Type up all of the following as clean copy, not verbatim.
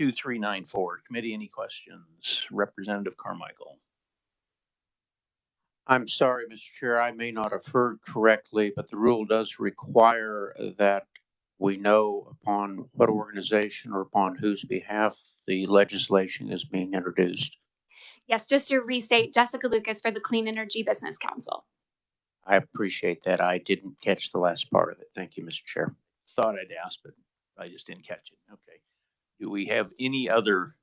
2394. Committee, any questions? Representative Carmichael. I'm sorry, Mr. Chair, I may not have heard correctly, but the rule does require that we know upon what organization or upon whose behalf the legislation is being introduced. Yes, just to restate, Jessica Lucas for the Clean Energy Business Council. I appreciate that. I didn't catch the last part of it. Thank you, Mr. Chair. Thought I'd ask, but I just didn't catch it. Okay. Do we have any other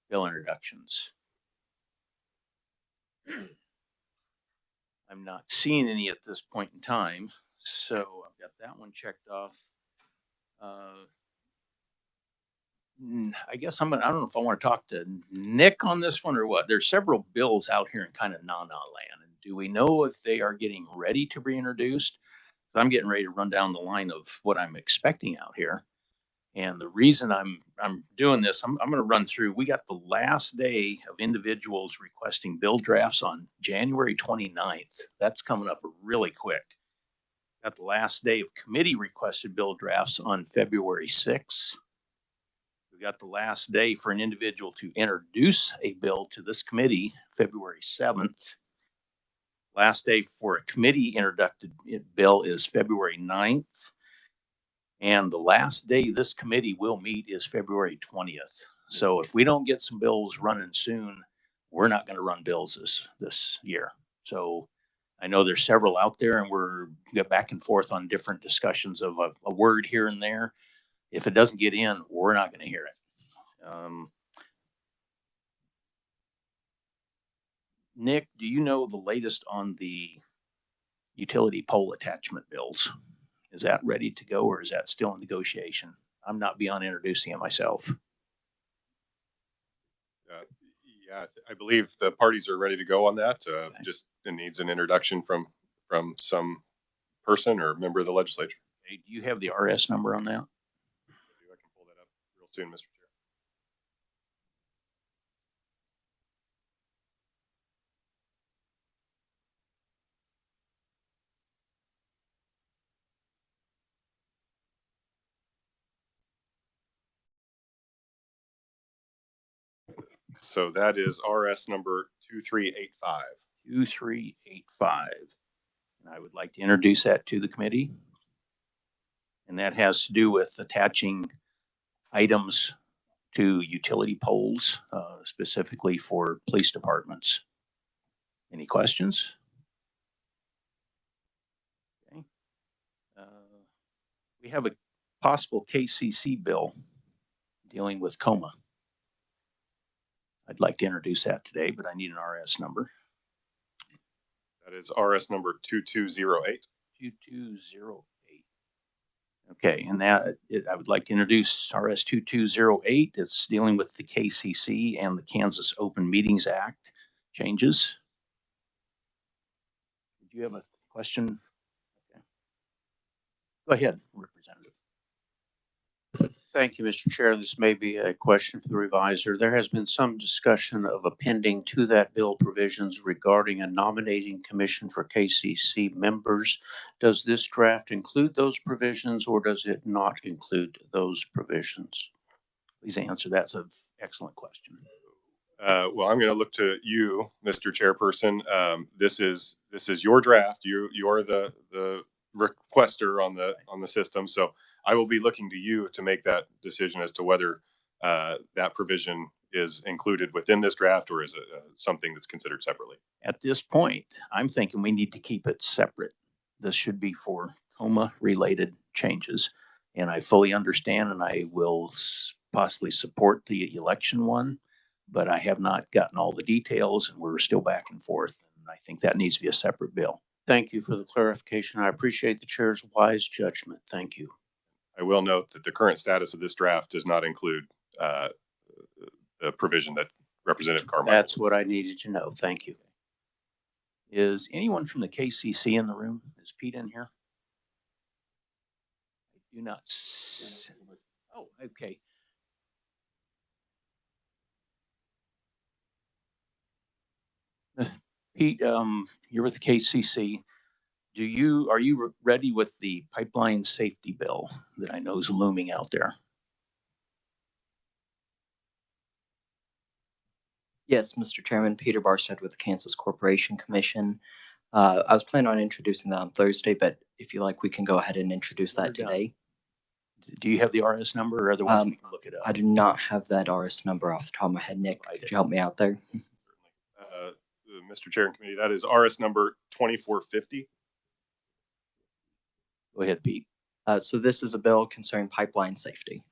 bill introductions? I'm not seeing any at this point in time, so I've got that one checked off. I guess I don't know if I want to talk to Nick on this one or what. There's several bills out here in kind of na-na land. And do we know if they are getting ready to be introduced? Because I'm getting ready to run down the line of what I'm expecting out here. And the reason I'm doing this, I'm going to run through. We got the last day of individuals requesting bill drafts on January 29th. That's coming up really quick. Got the last day of committee requested bill drafts on February 6th. We got the last day for an individual to introduce a bill to this committee, February 7th. Last day for a committee introduced bill is February 9th. And the last day this committee will meet is February 20th. So if we don't get some bills running soon, we're not going to run bills this year. So I know there's several out there and we're back and forth on different discussions of a word here and there. If it doesn't get in, we're not going to hear it. Nick, do you know the latest on the utility pole attachment bills? Is that ready to go or is that still in negotiation? I'm not beyond introducing it myself. Yeah, I believe the parties are ready to go on that. Okay. Just it needs an introduction from some person or member of the legislature. Hey, do you have the RS number on that? I can pull that up real soon, Mr. Chair. So that is RS number 2385. 2385. And I would like to introduce that to the committee. And that has to do with attaching items to utility poles, specifically for police departments. Any questions? Okay. We have a possible KCC bill dealing with coma. I'd like to introduce that today, but I need an RS number. That is RS number 2208. 2208. Okay, and I would like to introduce RS 2208. It's dealing with the KCC and the Kansas Open Meetings Act changes. Do you have a question? Okay. Go ahead, Representative. Thank you, Mr. Chair. This may be a question for the reviser. There has been some discussion of appending to that bill provisions regarding a nominating commission for KCC members. Does this draft include those provisions or does it not include those provisions? Please answer. That's an excellent question. Well, I'm going to look to you, Mr. Chairperson. This is your draft. You are the requester on the system. So I will be looking to you to make that decision as to whether that provision is included within this draft or is it something that's considered separately. At this point, I'm thinking we need to keep it separate. This should be for coma related changes. And I fully understand and I will possibly support the election one, but I have not gotten all the details and we're still back and forth. And I think that needs to be a separate bill. Thank you for the clarification. I appreciate the chair's wise judgment. Thank you. I will note that the current status of this draft does not include the provision that Representative Carmichael. That's what I needed to know. Thank you. Is anyone from the KCC in the room? Is Pete in here? I do not. Oh, okay. Pete, you're with the KCC. Are you ready with the pipeline safety bill that I know is looming out there? Yes, Mr. Chairman, Peter Barstead with the Kansas Corporation Commission. I was planning on introducing that on Thursday, but if you like, we can go ahead and introduce We're that done. today. Do you have the RS number, or otherwise we can look it up? I do not have that RS number off the top of my head. Nick, could you help me out there? Mr. Chair and Committee, that is RS number 2450. Go ahead, Pete. So this is a bill concerning pipeline safety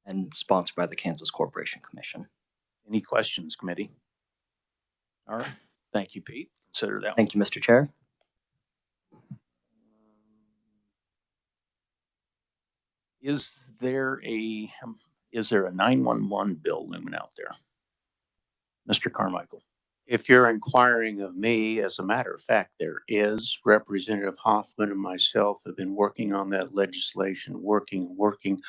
and sponsored by the Kansas Corporation Commission. Any questions, committee? All right. Thank you, Pete. Consider that. Thank you, Mr. Chair. Is there a 911 bill looming out there? Mr. Carmichael. If you're inquiring of me, as a matter of fact, there is. Representative Hoffman and myself have been working on that legislation, working.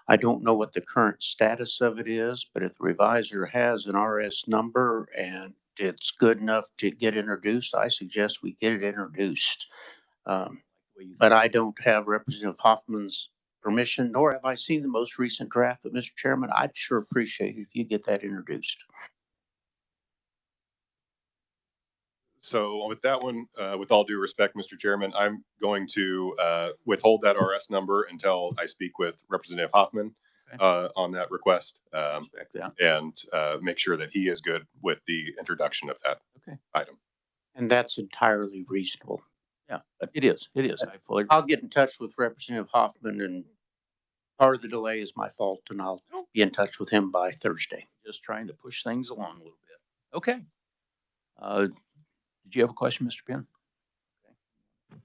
I don't know what the current status of it is, but if the reviser has an RS number and it's good enough to get introduced, I suggest we get it introduced. But I don't have Representative Hoffman's permission, nor have I seen the most recent draft. But Mr. Chairman, I'd sure appreciate it if you get that introduced. So with that one, with all due respect, Mr. Chairman, I'm going to withhold that RS number until I speak with Representative Hoffman on that request, and make sure that he is good with the introduction of that item. And that's entirely reasonable. Yeah, it is. It is. I'll get in touch with Representative Hoffman, and part of the delay is my fault, and I'll be in touch with him by Thursday. Just trying to push things along a little bit. Okay. Did you have a question, Mr. Penn? Okay.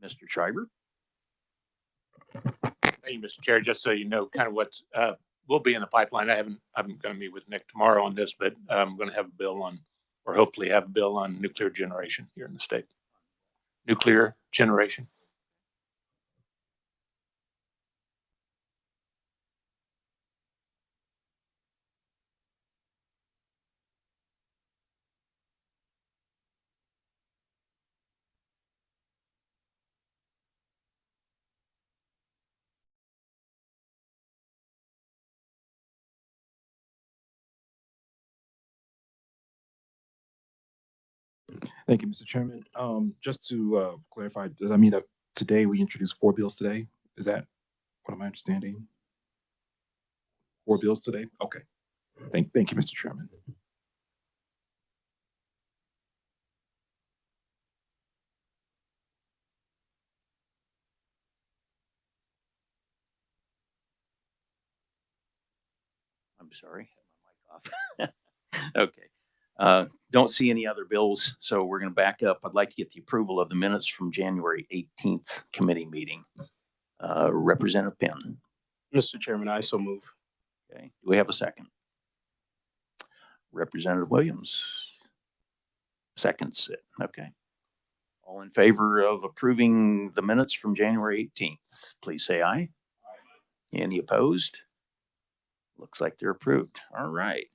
Mr. Schreiber? Thank you, Mr. Chair. Just so you know, kind of what will be in the pipeline. I'm going to meet with Nick tomorrow on this, but I'm going to have a bill on, or hopefully have a bill on nuclear generation here in the state. Nuclear generation. Thank you, Mr. Chairman. Just to clarify, does that mean that today we introduced 4 bills today? Is that what am I understanding? 4 bills today? Okay. Thank you, Mr. Chairman. I'm sorry, have my mic off. Okay. Don't see any other bills, so we're going to back up. I'd like to get the approval of the minutes from January 18th committee meeting. Representative Penn. Mr. Chairman, I so move. Okay. Do we have a second? Representative Williams seconds it. Okay. All in favor of approving the minutes from January 18th, please say aye. Any opposed? Looks like they're approved. All right.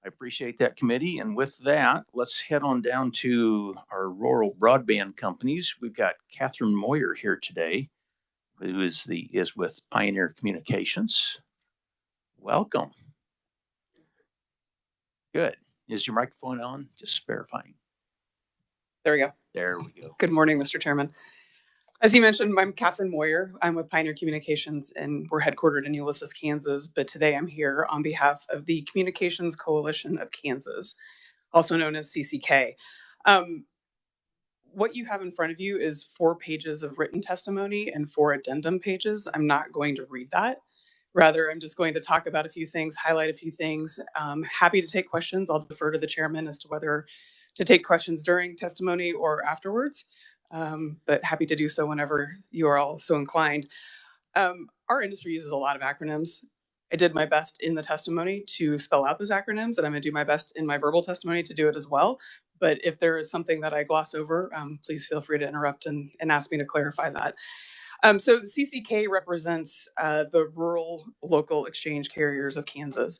I appreciate that, committee. And with that, let's head on down to our rural broadband companies. We've got Catherine Moyer here today, who is with Pioneer Communications. Welcome. Good. Is your microphone on? Just verifying. There we go. There we go. Good morning, Mr. Chairman. As you mentioned, I'm Catherine Moyer. I'm with Pioneer Communications, and we're headquartered in Ulysses, Kansas. But today I'm here on behalf of the Communications Coalition of Kansas, also known as CCK. What you have in front of you is 4 pages of written testimony and 4 addendum pages. I'm not going to read that. Rather, I'm just going to talk about a few things, highlight a few things. Happy to take questions. I'll defer to the chairman as to whether to take questions during testimony or afterwards. But happy to do so whenever you are all so inclined. Our industry uses a lot of acronyms. I did my best in the testimony to spell out those acronyms, and I'm going to do my best in my verbal testimony to do it as well. But if there is something that I gloss over, please feel free to interrupt and ask me to clarify that. So CCK represents the rural local exchange carriers of Kansas.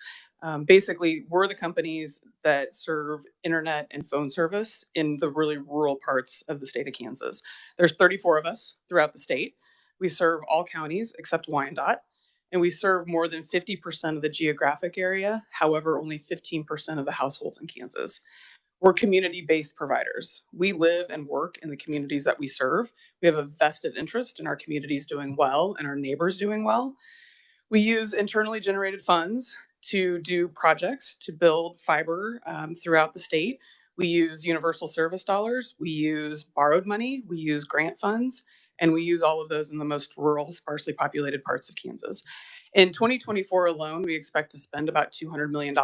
Basically, we're the companies that serve internet and phone service in the really rural parts of the state of Kansas. There's 34 of us throughout the state. We serve all counties except Wyandotte. and we serve more than 50% of the geographic area. However, only 15% of the households in Kansas. We're community-based providers. We live and work in the communities that we serve. We have a vested interest in our communities doing well and our neighbors doing well. We use internally generated funds to do projects to build fiber throughout the state. We use universal service dollars. We use borrowed money. We use grant funds. And we use all of those in the most rural, sparsely populated parts of Kansas. In 2024 alone, we expect to spend about $200 million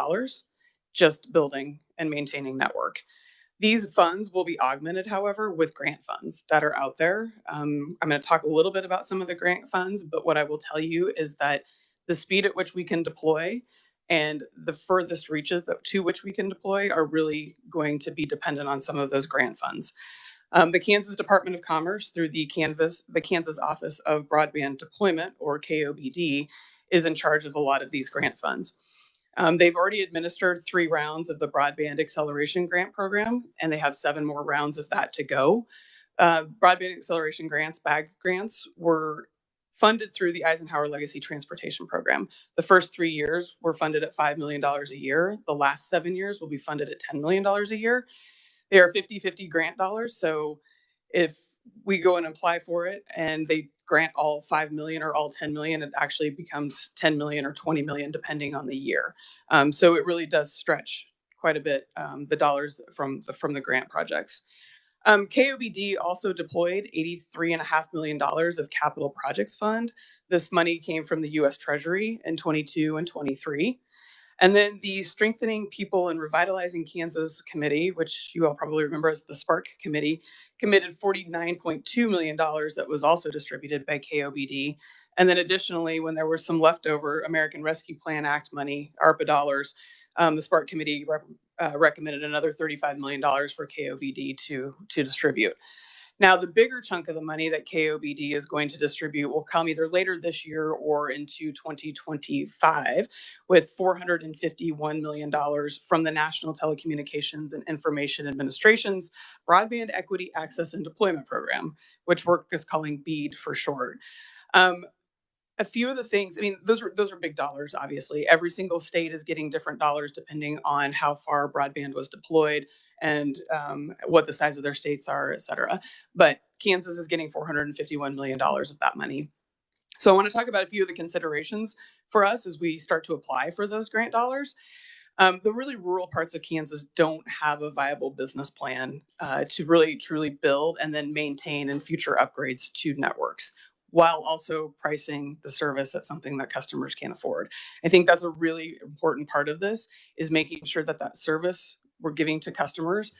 just building and maintaining network. These funds will be augmented, however, with grant funds that are out there. I'm going to talk a little bit about some of the grant funds, but what I will tell you is that the speed at which we can deploy and the furthest reaches to which we can deploy are really going to be dependent on some of those grant funds. The Kansas Department of Commerce, through the Kansas Office of Broadband Deployment, or KOBD, is in charge of a lot of these grant funds. They've already administered 3 rounds of the Broadband Acceleration Grant Program, and they have 7 more rounds of that to go. Broadband Acceleration Grants, BAG grants, were funded through the Eisenhower Legacy Transportation Program. The first 3 years were funded at $5 million a year. The last 7 years will be funded at $10 million a year. They are 50-50 grant dollars, so if we go and apply for it and they grant all 5 million or all 10 million, it actually becomes 10 million or 20 million depending on the year. So it really does stretch quite a bit, the dollars from the grant projects. KOBD also deployed $83.5 million of capital projects fund. This money came from the US Treasury in 22 and 23. And then the Strengthening People and Revitalizing Kansas Committee, which you all probably remember as the SPARK Committee, committed $49.2 million that was also distributed by KOBD. And then additionally, when there was some leftover American Rescue Plan Act money, ARPA dollars, the SPARK Committee recommended another $35 million for KOBD to distribute. Now, the bigger chunk of the money that KOBD is going to distribute will come either later this year or into 2025, with $451 million from the National Telecommunications and Information Administration's Broadband Equity Access and Deployment Program, which work is calling BEAD for short. A few of the things, I mean, those are big dollars, obviously. Every single state is getting different dollars depending on how far broadband was deployed and what the size of their states are, et cetera. But Kansas is getting $451 million of that money. So I want to talk about a few of the considerations for us as we start to apply for those grant dollars. The really rural parts of Kansas don't have a viable business plan to really truly build and then maintain and future upgrades to networks, while also pricing the service at something that customers can't afford. I think that's a really important part of this, is making sure that that service we're giving to customers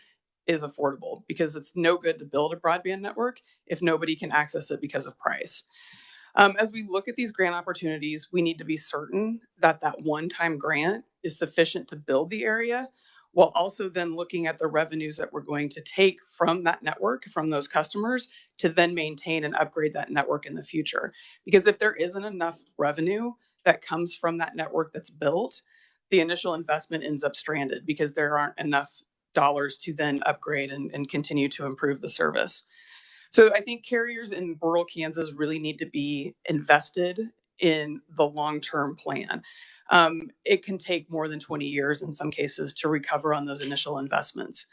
is affordable, because it's no good to build a broadband network if nobody can access it because of price. As we look at these grant opportunities, we need to be certain that that one-time grant is sufficient to build the area, while also then looking at the revenues that we're going to take from that network, from those customers, to then maintain and upgrade that network in the future. Because if there isn't enough revenue that comes from that network that's built, the initial investment ends up stranded because there aren't enough dollars to then upgrade and continue to improve the service. So I think carriers in rural Kansas really need to be invested in the long-term plan. It can take more than 20 years in some cases to recover on those initial investments.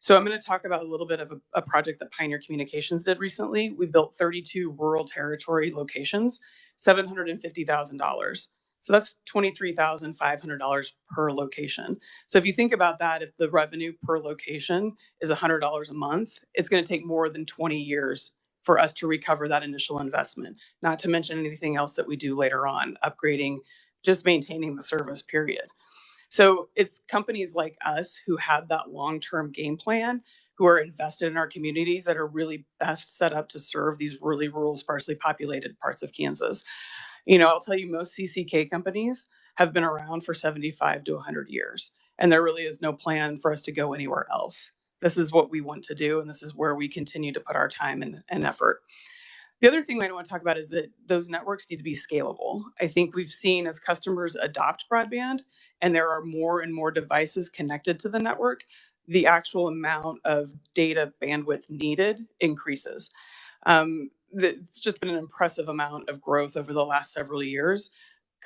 So I'm going to talk about a little bit of a project that Pioneer Communications did recently. We built 32 rural territory locations, $750,000. So that's $23,500 per location. So if you think about that, if the revenue per location is $100 a month, it's going to take more than 20 years for us to recover that initial investment, not to mention anything else that we do later on, upgrading, just maintaining the service, period. So it's companies like us who have that long-term game plan, who are invested in our communities, that are really best set up to serve these really rural, sparsely populated parts of Kansas. You know, I'll tell you, most CCK companies have been around for 75 to 100 years, and there really is no plan for us to go anywhere else. This is what we want to do, and this is where we continue to put our time and effort. The other thing I want to talk about is that those networks need to be scalable. I think we've seen, as customers adopt broadband and there are more and more devices connected to the network, the actual amount of data bandwidth needed increases. It's just been an impressive amount of growth over the last several years.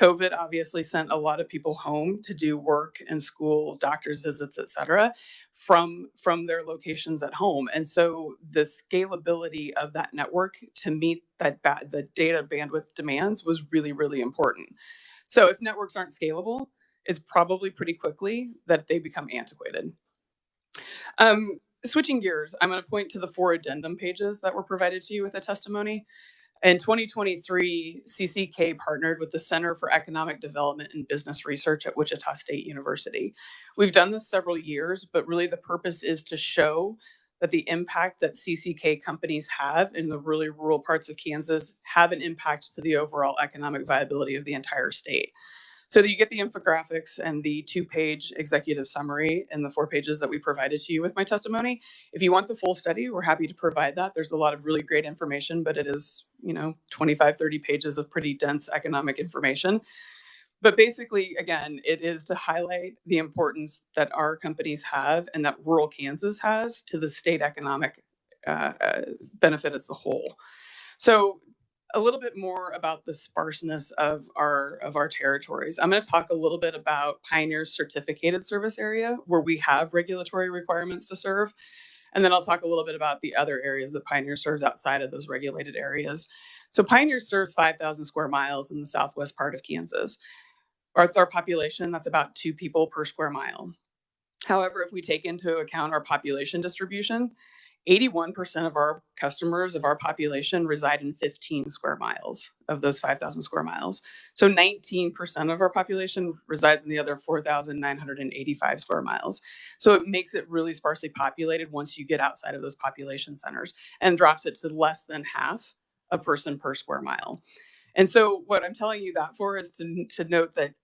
COVID obviously sent a lot of people home to do work and school, doctor's visits, et cetera, from their locations at home. And so the scalability of that network to meet the data bandwidth demands was really, really important. So if networks aren't scalable, it's probably pretty quickly that they become antiquated. Switching gears, I'm going to point to the 4 addendum pages that were provided to you with the testimony. In 2023, CCK partnered with the Center for Economic Development and Business Research at Wichita State University. We've done this several years, but really the purpose is to show that the impact that CCK companies have in the really rural parts of Kansas have an impact to the overall economic viability of the entire state. So that you get the infographics and the 2-page executive summary and the 4 pages that we provided to you with my testimony. If you want the full study, we're happy to provide that. There's a lot of really great information, but it is, 25, 30 pages of pretty dense economic information. But basically, again, it is to highlight the importance that our companies have and that rural Kansas has to the state economic benefit as a whole. So a little bit more about the sparseness of our territories. I'm going to talk a little bit about Pioneer's certificated service area, where we have regulatory requirements to serve. And then I'll talk a little bit about the other areas that Pioneer serves outside of those regulated areas. So Pioneer serves 5,000 square miles in the southwest part of Kansas. With our population, that's about 2 people per square mile. However, if we take into account our population distribution, 81% of our customers of our population reside in 15 square miles of those 5,000 square miles. So 19% of our population resides in the other 4,985 square miles. So it makes it really sparsely populated once you get outside of those population centers and drops it to less than half a person per square mile. And so what I'm telling you that for is to note that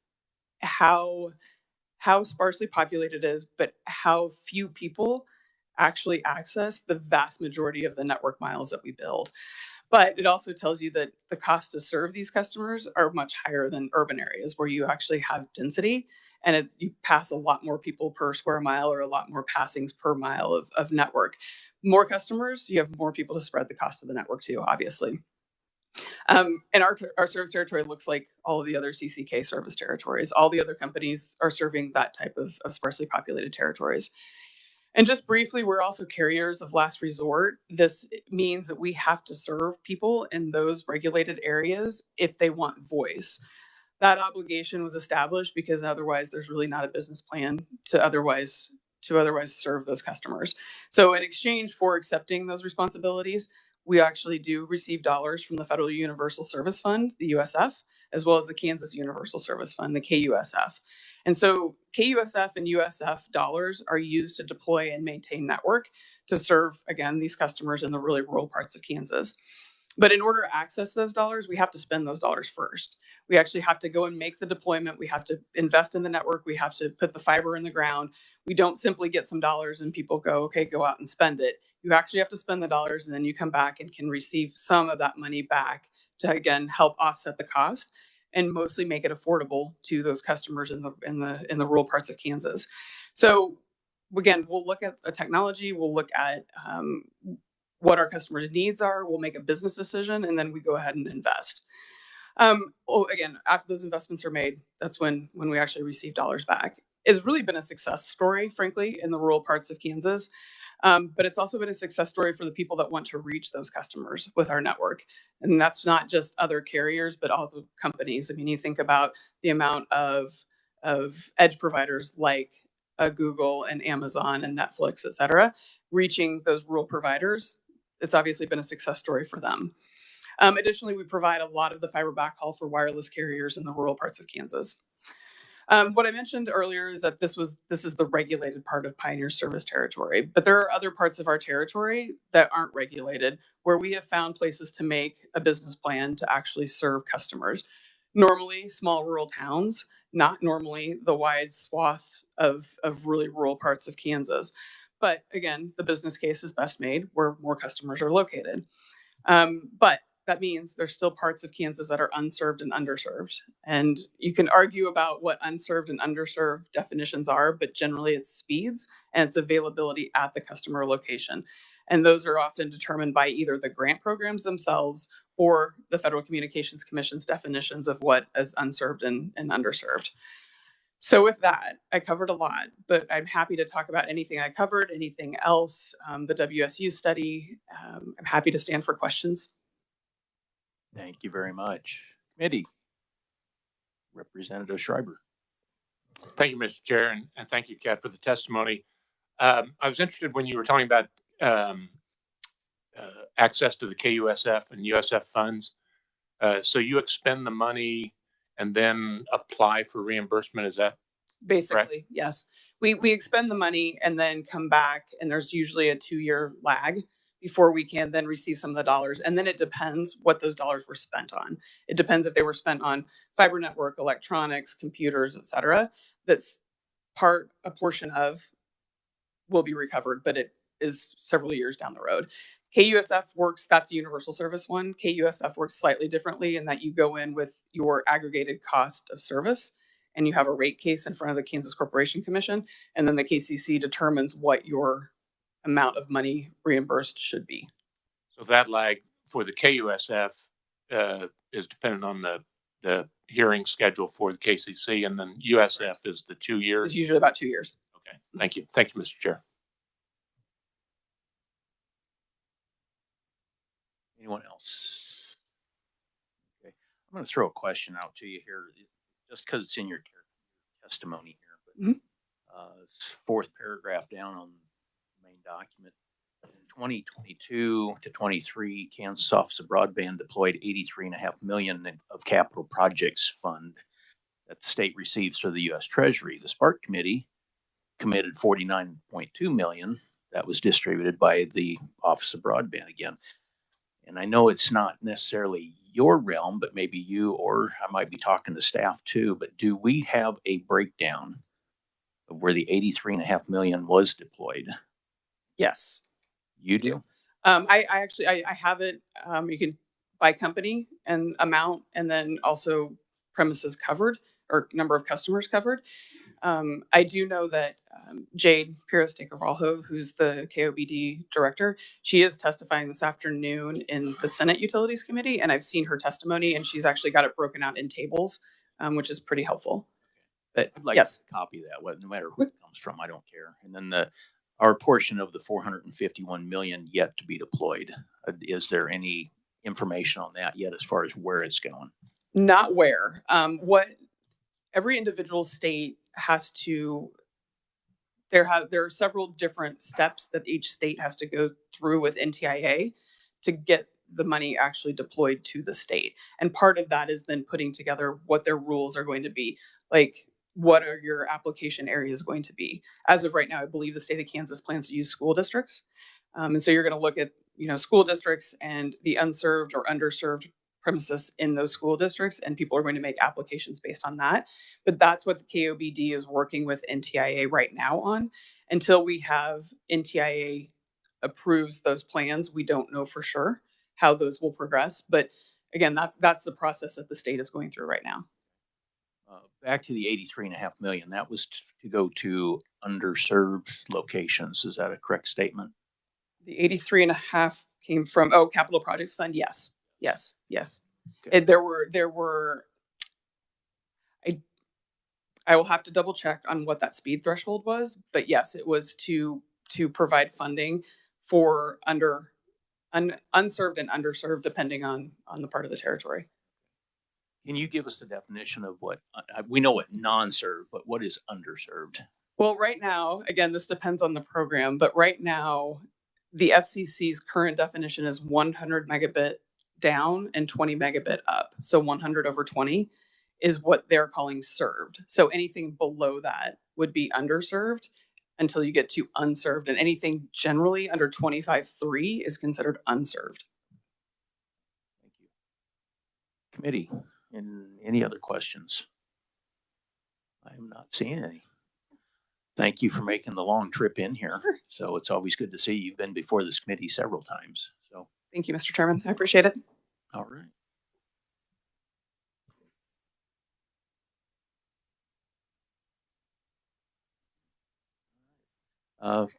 how sparsely populated it is, but how few people actually access the vast majority of the network miles that we build. But it also tells you that the cost to serve these customers are much higher than urban areas where you actually have density and you pass a lot more people per square mile or a lot more passings per mile of network. More customers, you have more people to spread the cost of the network to, obviously. And our service territory looks like all of the other CCK service territories. All the other companies are serving that type of sparsely populated territories. And just briefly, we're also carriers of last resort. This means that we have to serve people in those regulated areas if they want voice. That obligation was established because otherwise there's really not a business plan to otherwise serve those customers. So in exchange for accepting those responsibilities, we actually do receive dollars from the Federal Universal Service Fund, the USF, as well as the Kansas Universal Service Fund, the KUSF. And so KUSF and USF dollars are used to deploy and maintain network to serve, again, these customers in the really rural parts of Kansas. But in order to access those dollars, we have to spend those dollars first. We actually have to go and make the deployment. We have to invest in the network. We have to put the fiber in the ground. We don't simply get some dollars and people go, okay, go out and spend it. You actually have to spend the dollars and then you come back and can receive some of that money back to, again, help offset the cost and mostly make it affordable to those customers in the rural parts of Kansas. So again, we'll look at the technology. We'll look at what our customers' needs are. We'll make a business decision, and then we go ahead and invest. Again, after those investments are made, that's when we actually receive dollars back. It's really been a success story, frankly, in the rural parts of Kansas. But it's also been a success story for the people that want to reach those customers with our network. And that's not just other carriers, but all the companies. I mean, you think about the amount of edge providers like Google and Amazon and Netflix, et cetera, reaching those rural providers. It's obviously been a success story for them. Additionally, we provide a lot of the fiber backhaul for wireless carriers in the rural parts of Kansas. What I mentioned earlier is that this is the regulated part of Pioneer's service territory, but there are other parts of our territory that aren't regulated where we have found places to make a business plan to actually serve customers. Normally small rural towns, not normally the wide swath of really rural parts of Kansas. But again, the business case is best made where more customers are located. But that means there's still parts of Kansas that are unserved and underserved. And you can argue about what unserved and underserved definitions are, but generally it's speeds and it's availability at the customer location. And those are often determined by either the grant programs themselves or the Federal Communications Commission's definitions of what is unserved and underserved. So with that, I covered a lot, but I'm happy to talk about anything I covered, anything else, the WSU study. I'm happy to stand for questions. Thank you very much. Committee, Representative Schreiber. Thank you, Mr. Chair, and thank you, Kat, for the testimony. I was interested when you were talking about access to the KUSF and USF funds. So you expend the money and then apply for reimbursement, is that Basically, correct? yes. We expend the money and then come back, and there's usually a 2-year lag before we can then receive some of the dollars. And then it depends what those dollars were spent on. It depends if they were spent on fiber network, electronics, computers, et cetera. That's a portion of will be recovered, but it is several years down the road. KUSF works, that's a universal service one. KUSF works slightly differently in that you go in with your aggregated cost of service and you have a rate case in front of the Kansas Corporation Commission, and then the KCC determines what your amount of money reimbursed should be. So that lag for the KUSF is dependent on the hearing schedule for the KCC, and then USF is the 2 years? It's usually about 2 years. Okay, thank you. Thank you, Mr. Chair. Anyone else? Okay, I'm going to throw a question out to you here, just because it's in your testimony here. But fourth paragraph down on the main document. In 2022 to 23, Kansas Office of Broadband deployed $83.5 million of capital projects fund that the state receives through the U.S. Treasury. The Spark Committee committed $49.2 million that was distributed by the Office of Broadband again. And I know it's not necessarily your realm, but maybe you, or I might be talking to staff too, but do we have a breakdown of where the $83.5 million was deployed? Yes. You do? I actually have it. You can by company and amount, and then also premises covered or number of customers covered. I do know that Jade Piros-de-Carvalho, who's the KOBD director, she is testifying this afternoon in the Senate Utilities Committee, and I've seen her testimony, and she's actually got it broken out in tables, which is pretty helpful. But I'd like yes, to copy that, no matter who it comes from, I don't care. And then our portion of the $451 million yet to be deployed. Is there any information on that yet as far as where it's going? not where. What every individual state has to. There are several different steps that each state has to go through with NTIA to get the money actually deployed to the state. And part of that is then putting together what their rules are going to be. Like, what are your application areas going to be? As of right now, I believe the state of Kansas plans to use school districts. And so you're going to look at, school districts and the unserved or underserved premises in those school districts, and people are going to make applications based on that. But that's what the KOBD is working with NTIA right now on. Until we have NTIA approves those plans, we don't know for sure how those will progress. But again, that's the process that the state is going through right now. Back to the $83.5 million, that was to go to underserved locations. Is that a correct statement? The 83.5 came from, Capital Projects Fund. Yes. Okay. There were, I will have to double check on what that speed threshold was, but yes, it was to provide funding for unserved and underserved, depending on the part of the territory. Can you give us the definition of what, we know what non-served, but what is underserved? Well, right now, again, this depends on the program, but right now, the FCC's current definition is 100 megabit down and 20 megabit up. So 100 over 20 is what they're calling served. So anything below that would be underserved until you get to unserved, and anything generally under 25.3 is considered unserved. Thank you. Committee, any other questions? I am not seeing any. Thank you for making the long trip in here. Sure. So it's always good to see you. You've been before this committee several times. So thank you, Mr. Chairman. I appreciate it. All right.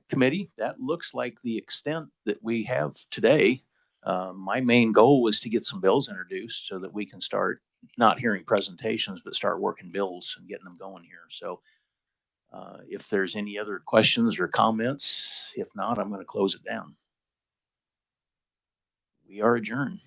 Committee, that looks like the extent that we have today. My main goal was to get some bills introduced so that we can start not hearing presentations, but start working bills and getting them going here. So if there's any other questions or comments, if not, I'm going to close it down. We are adjourned.